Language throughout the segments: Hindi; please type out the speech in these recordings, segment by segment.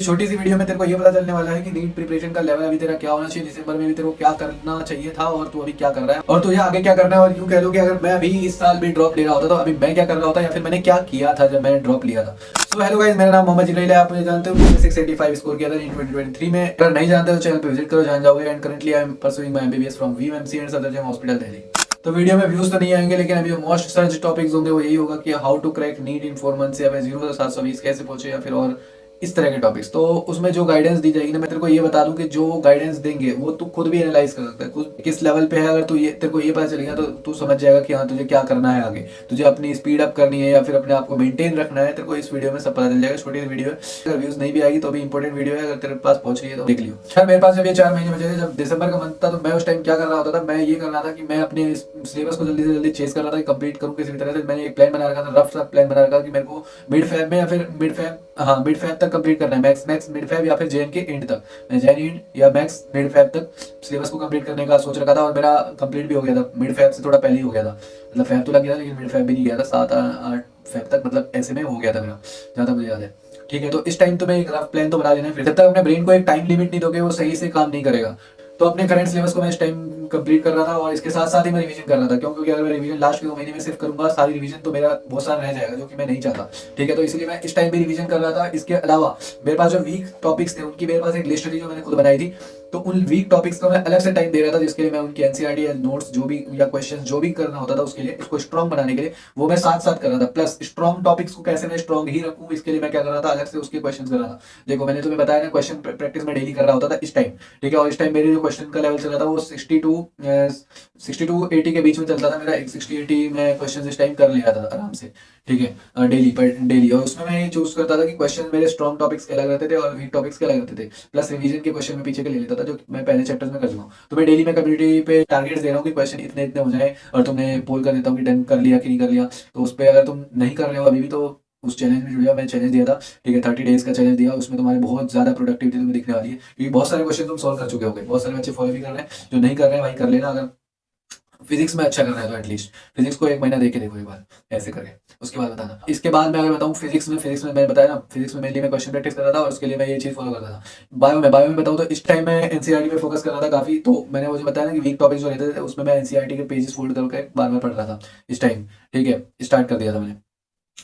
छोटी सी वीडियो में तेरे को ये पता चलने वाला है कि नीट प्रिपरेशन का लेवल अभी तेरा क्या होना चाहिए, दिसंबर में भी तेरे को क्या करना चाहिए था और तू अभी क्या कर रहा है और तुझे आगे क्या करना है। और यूं कह लो कि अगर मैं अभी इस साल भी ड्रॉप ले रहा होता तो अभी मैं क्या कर रहा होता या फिर मैंने क्या किया था जब मैंने ड्रॉप लिया था। सो हेलो गाइस, मेरा नाम मोहम्मद जिब्राइल है, आप मुझे जानते हो। मैंने 685 स्कोर किया था इन 2023 में। अगर नहीं जानते तो चैनल पे विजिट करो, जान जाओगे। And currently I am pursuing my MBBS from VMC and Safdarjung hospital Delhi. तो वीडियो में व्यूज तो नहीं आएंगे, लेकिन अभी जो मोस्ट सर्च टॉपिक्स होंगे वो यही होगा कि how to crack NEET in 4 months या फिर 0 से 720 कैसे पहुंचे या फिर और इस तरह के टॉपिक्स। तो उसमें जो गाइडेंस दी जाएगी ना, मैं तेरे को ये बता दूं कि जो गाइडेंस देंगे वो तू खुद भी एनालाइज कर सकता है किस लेवल पे है। अगर तू ये तेरे को ये पता चलेगा तो तू समझ जाएगा कि हाँ तुझे क्या करना है आगे, तुझे अपनी स्पीड अप करनी है या फिर अपने आप को मेंटेन रखना है। तेरे को इस वीडियो में सब पता चल जाएगा। छोटी सी वीडियो है, अगर व्यूज नहीं भी आएगी तो भी इंपॉर्टेंट वीडियो है। अगर तेरे पास पहुंच रही है तो देख लियो। यार मेरे पास जब ये 4 महीने बचे थे, जब दिसंबर का मंथ था, तो मैं उस टाइम क्या कर रहा होता था, मैं ये कर रहा था कि मैं अपने सिलेबस को जल्दी से जल्दी चेस कर रहा था, कंप्लीट करूँ किसी भी तरह से। मैंने एक प्लान बना रखा था, रफ सा प्लान बना रखा कि मेरे को मिड फैब में या फिर मिड फैब तक कंप्लीट करना है। मैक्स मिड फैब या फिर जैन के एंड तक, मैं जैन एंड या मैक्स मिड फैब तक सिलेबस को कंप्लीट करने का सोच रखा था। और मेरा कंप्लीट भी हो गया था, मिड फैब से थोड़ा पहले ही हो गया था। मतलब फैब तो लग गया था लेकिन मिड फैब भी नहीं गया था। 7-8 फैब तक मतलब ऐसे में हो गया था मेरा, जहाँ तक मुझे याद है। ठीक है, तो इस टाइम तुम्हें एक रफ प्लान तो बना लेना है। फिर जब तक अपने ब्रेन को एक टाइम लिमिट नहीं दोगे वो सही से काम नहीं करेगा। तो अपने करंट सिलेबस को मैं इस टाइम कंप्लीट कर रहा था और इसके साथ साथ ही मैं रिवीजन कर रहा था। क्योंकि अगर मैं रिवीजन लास्ट के 2 महीने में सिर्फ करूंगा सारी रिवीजन तो मेरा बहुत सारा रह जाएगा, जो कि मैं नहीं चाहता। ठीक है, तो इसलिए मैं इस टाइम भी रिवीजन कर रहा था। इसके अलावा मेरे पास जो वीक टॉपिक्स थे उनकी मेरे पास एक लिस्ट थी जो मैंने खुद बनाई थी। तो उन वीक टॉपिक्स को मैं अलग से टाइम दे रहा था, जिसके लिए मैं उनकी एनसीईआरटी या नोट्स जो भी या क्वेश्चन जो भी करना होता था उसके लिए, इसको स्ट्रॉन्ग बनाने के लिए वो मैं साथ साथ कर रहा था। प्लस स्ट्रॉन्ग टॉपिक्स को कैसे मैं स्ट्रॉन्ग ही रखूं, इसके लिए मैं क्या कर रहा था, अलग से उसके क्वेश्चन कर रहा था। देखो मैंने तुम्हें बताया ना, क्वेश्चन प्रैक्टिस में डेली कर रहा होता था इस टाइम। ठीक है, और इस टाइम मेरे जो क्वेश्चन का लेवल चल रहा था वो 60 to 80 के बीच में चलता था मेरा। 60-80 में क्वेश्चन इस टाइम कर लिया था आराम से। ठीक है, डेली। और उसमें मैं ये चूज करता था कि क्वेश्चन मेरे स्ट्रॉन्ग टॉपिक्स के अलग रहते थे और वीक टॉपिक्स के अलग रहते थे। प्लस रिवीजन के क्वेश्चन में पीछे के ले लेता था जो मैं पहले चैप्टर्स में कर चुका हूँ। तो मैं डेली में कम्युनिटी पे टारगेट्स दे रहा हूँ कि क्वेश्चन इतने इतने हो जाए, और तुमने पोल कर देता हूँ कि डन कर लिया कि नहीं कर लिया। तो उस पर अगर तुम नहीं कर रहे हो अभी भी तो उस चैलेंज में जुड़ जाओ। मैं चैलेंज दिया था, ठीक है, 30 डेज का चैलेंज दिया। उसमें तुम्हारे बहुत ज्यादा प्रोडक्टिविटी तुम्हें दिखने वाली है, क्योंकि बहुत सारे क्वेश्चन तुम सॉल्व कर चुके होगे। बहुत सारे बच्चे फॉलो भी कर रहे हैं, जो नहीं कर रहे हैं भाई कर लेना। अगर फिजिक्स में अच्छा कर रहा है तो एटलीस्ट फिजिक्स को 1 महीना देख के देखो एक बार ऐसे करके, उसके बाद बताना। इसके बाद मैं अगर बताऊँ फिजिक्स में मैंने बताया ना, फिजिक्स में मेनली मैं क्वेश्चन प्रैक्टिस कर रहा था और उसके लिए मैं ये चीज़ फॉलो करता था। बायो में बताऊँ तो इस टाइम मैं एनसीईआरटी पे फोकस कर रहा था काफ़ी। तो मैंने वो जो बताया ना कि वीक टॉपिक्स जो रहते थे उसमें मैं एनसीईआरटी के पेजेस फोल्ड करके बार बार पढ़ रहा था इस टाइम। ठीक है, स्टार्ट कर दिया था मैंने।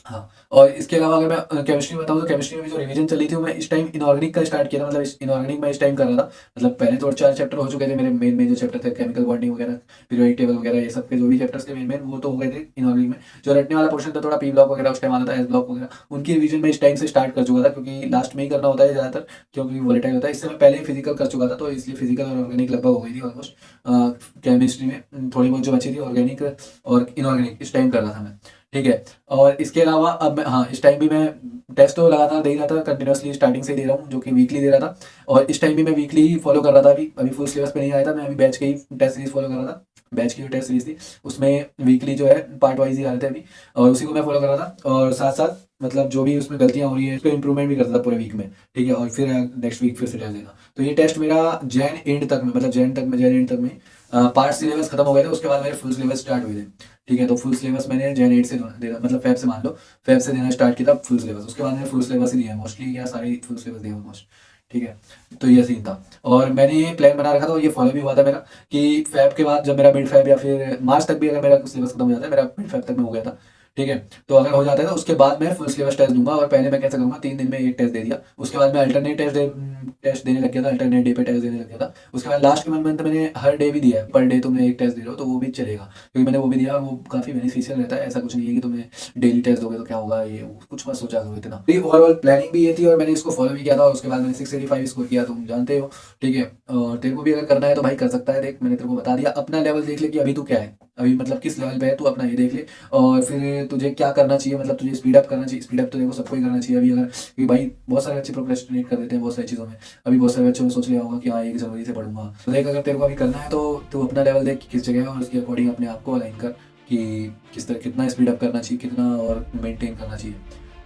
हाँ, और इसके अलावा अगर मैं केमिस्ट्री में बताऊँ तो केमिस्ट्री में भी जो रिवीजन चली थी वो मैं इस टाइम इनऑर्गेनिक का स्टार्ट किया था। मतलब इनऑर्गेनिक मैं इस टाइम कर रहा था। मतलब पहले तो 4 चैप्टर हो चुके थे मेरे, मेन मेन जो चैप्टर थे केमिकल बॉन्डिंग वगैरह, पीरियोडिक टेबल वगैरह, ये सब के जो भी चैप्टर्स थे मेन मेन वो तो हो गए थे इनऑर्गेनिक में। जो रटने वाला पोर्शन था थोड़ा पी ब्लॉक वगैरह उस टाइम आता था, एस ब्लॉक वगैरह, उनकी रिवीजन में इस टाइम से स्टार्ट कर चुका था। क्योंकि लास्ट में ही करना होता है ज़्यादातर, क्योंकि वोलेटाइल होता है। इससे मैं पहले ही फिजिकल कर चुका था, तो इसलिए फिजिकल और ऑर्गेनिक लगभग हो गई थी ऑलमोस्ट। केमिस्ट्री में थोड़ी बहुत जो बची थी ऑर्गेनिक और इनऑर्गेनिक इस टाइम कर रहा था मैं। ठीक है, और इसके अलावा अब मैं, हाँ, इस टाइम भी मैं टेस्ट तो लगातार दे ही रहा था, कंटिन्यूसली स्टार्टिंग से ही दे रहा हूँ, जो कि वीकली दे रहा था। और इस टाइम भी मैं वीकली ही फॉलो कर रहा था। अभी फुल सिलेबस पे नहीं आया था, मैं अभी बैच के ही टेस्ट सीरीज फॉलो कर रहा था। बैच की जो टेस्ट सीरीज थी उसमें वीकली जो है पार्ट वाइज ही आ रहे थे अभी, और उसी को मैं फॉलो कर रहा था। और साथ साथ मतलब जो भी उसमें गलतियाँ हो रही है उसको इंप्रूवमेंट भी करता था पूरे वीक में। ठीक है, और फिर नेक्स्ट वीक फिर से टेस्ट देना। तो ये टेस्ट मेरा जैन एंड तक में, मतलब जैन एंड तक में पार्ट सिलेबस खत्म हो गए थे। उसके बाद मेरे फुल सिलेबस स्टार्ट हुए थे। ठीक है, तो फुल सिलेबस मैंने जैन 8 से देना, मतलब फैब से मान लो, फैब से देना स्टार्ट किया था फुल सिलेबस। उसके बाद मैंने फुल सिलेबस ही दिया मोस्टली, या सारी फुल सिलेबस दिया ऑलमोस्ट। ठीक है, तो ये सीन था। और मैंने ये प्लान बना रखा था और ये फॉलो भी हुआ था मेरा, कि फैब के बाद जब मेरा मिड फैब या फिर मार्च तक भी अगर मेरा सिलेबस खत्म हो जाता है, मेरा मिड फैब तक में हो गया था। ठीक है, तो अगर हो जाता है तो उसके बाद मैं फुल सिलेबस टेस्ट दूंगा। और पहले मैं कैसे करूँगा, 3 दिन में एक टेस्ट दे दिया, उसके बाद मैं अल्टरनेट टेस्ट देने लग गया था, अल्टरनेट डे पे टेस्ट देने लग गया था। उसके बाद लास्ट के मंथ मैंने हर डे भी दिया है, पर डे तुमने एक टेस्ट दे रहे हो तो वो भी चलेगा, क्योंकि मैंने वो भी दिया। वो काफ़ी बेनिफिशियल रहता है। ऐसा कुछ नहीं है कि तुम्हें डेली टेस्ट दोगे तो क्या होगा, ये कुछ मत सोचा करो इतना। ओवरऑल प्लानिंग भी ये थी और मैंने इसको फॉलो भी किया था। और उसके बाद मैंने 685 स्कोर किया, तुम जानते हो। ठीक है, और तेरे को भी अगर करना है तो भाई कर सकता है। देख मैंने तेरे को बता दिया, अपना लेवल देख ले कि अभी तू क्या है, अभी मतलब किस लेवल पे है तू, अपना ये देख ले। और फिर तुझे क्या करना चाहिए, मतलब तुझे स्पीड अप करना चाहिए। स्पीड अप तो देखो सबको ही करना चाहिए अभी। अगर क्योंकि भाई बहुत सारे बच्चे प्रोक्रेस्टिनेट कर देते हैं बहुत सारी चीज़ों में। अभी बहुत सारे बच्चों ने सोच लिया होगा कि हाँ 1 जनवरी से पढ़ूंगा। तो देख अगर तेरे को अभी करना है तो तू अपना लेवल देख कि किस जगह है, और उसके अकॉर्डिंग अपने आप को अलाइन कर कि किस तरह कितना स्पीड अप करना चाहिए, कितना और मेंटेन करना चाहिए।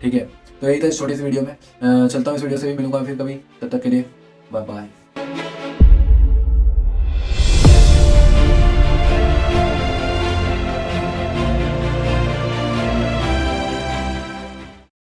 ठीक है, तो यही था इस छोटी सी वीडियो में। चलता हूँ, इस वीडियो से भी मिलूंगा फिर कभी, तब तक के लिए बाय बाय।